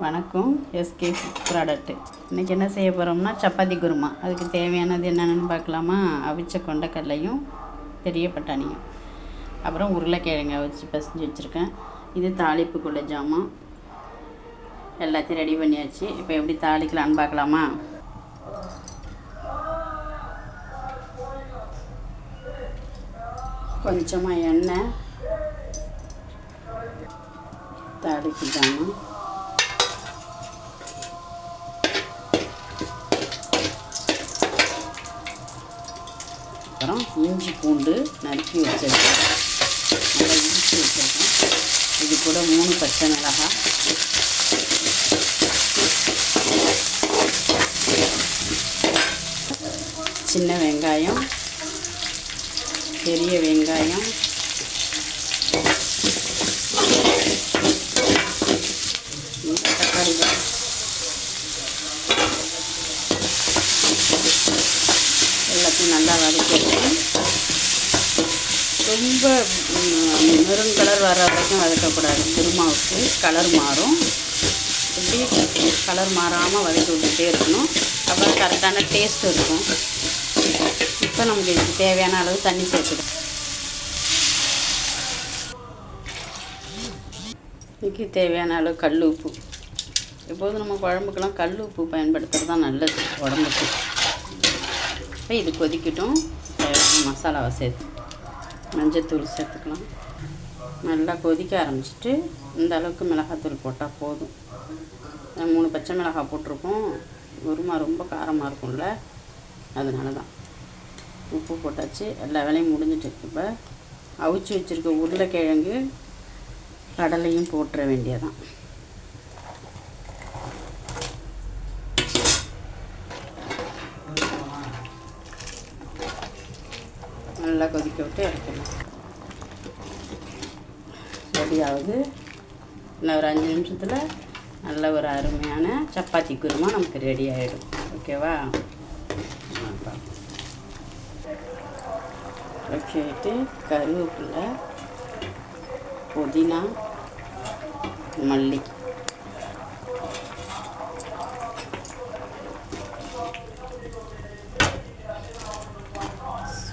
வணக்கம். SK product. இன்றைக்கி என்ன செய்ய போகிறோம்னா சப்பாத்தி குருமா. அதுக்கு தேவையானது என்னென்னு பார்க்கலாமா? அவிச்ச கொண்டைக்கடலையும் பெரிய பட்டாணியும், அப்புறம் உருளைக்கிழங்க வச்சு பிசைஞ்சு வச்சுருக்கேன். இது தாளிப்புக்குள்ள ஜாமான். எல்லாத்தையும் ரெடி பண்ணியாச்சு. இப்போ எப்படி தாளிக்கலான்னு பார்க்கலாமா? கொஞ்சமாக எண்ணெய், தாளிப்பு ஜாமான், அப்புறம் இஞ்சி பூண்டு நறுக்கி வச்சுருக்கேன், நல்லா இடித்து வச்சுருக்கேன். இது கூட 3 பச்சை மிளகாய், சின்ன வெங்காயம், பெரிய வெங்காயம், தக்காளி எல்லாத்தையும் நல்லா வதக்கிடுவேன். ரொம்ப மெரூன் கலர் வர வரைக்கும் வதக்கக்கூடாது. குருமாவுக்கு கலர் மாறும். இப்படி கலர் மாறாமல் வதக்கி விட்டுட்டே இருக்கணும். அப்புறம் கரெக்டான டேஸ்ட் இருக்கும். இப்போ நமக்கு இதுக்கு தேவையான அளவு தண்ணி சேர்த்துடும். இதுக்கு தேவையான அளவு கல் உப்பு. எப்போதும் நம்ம குழம்புக்கெல்லாம் கல் உப்பு பயன்படுத்துகிறது தான் நல்லது உடம்புக்கு. இப்போ இது கொதிக்கட்டும். மசாலாவை சேர்த்து மஞ்சத்தூள் சேர்த்துக்கலாம். நல்லா கொதிக்க ஆரம்பிச்சிட்டு இந்த அளவுக்கு மிளகாத்தூள் போட்டால் போதும். 3 பச்சை மிளகாய் போட்டிருக்கோம். குருமா ரொம்ப காரமாக இருக்கும்ல, அதனால தான். உப்பு போட்டாச்சு. எல்லா வேலையும் முடிஞ்சிட்டு. இப்போ அவிச்சு வச்சுருக்க உருளைக்கிழங்கு கடலையும் போட்டுற வேண்டியதான். நல்லா கொதிக்க விட்டு இறக்கணும். ரெடியாகுது. இன்னும் ஒரு 5 நிமிஷத்தில் நல்ல ஒரு அருமையான சப்பாத்தி குருமா நமக்கு ரெடி ஆகிடும். ஓகேவா? வச்சுட்டு கருவேப்பிலை, புதினா, மல்லி,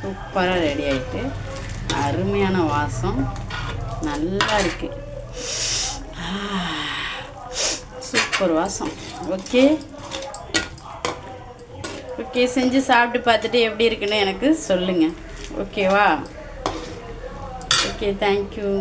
சூப்பராக ரெடி ஆகிட்டு, அருமையான வாசம், நல்லா இருக்குது. சூப்பர் வாசம். ஓகே ஓகே, செஞ்சு சாப்பிட்டு பார்த்துட்டு எப்படி இருக்குன்னு எனக்கு சொல்லுங்கள். ஓகேவா? Okay, thank you.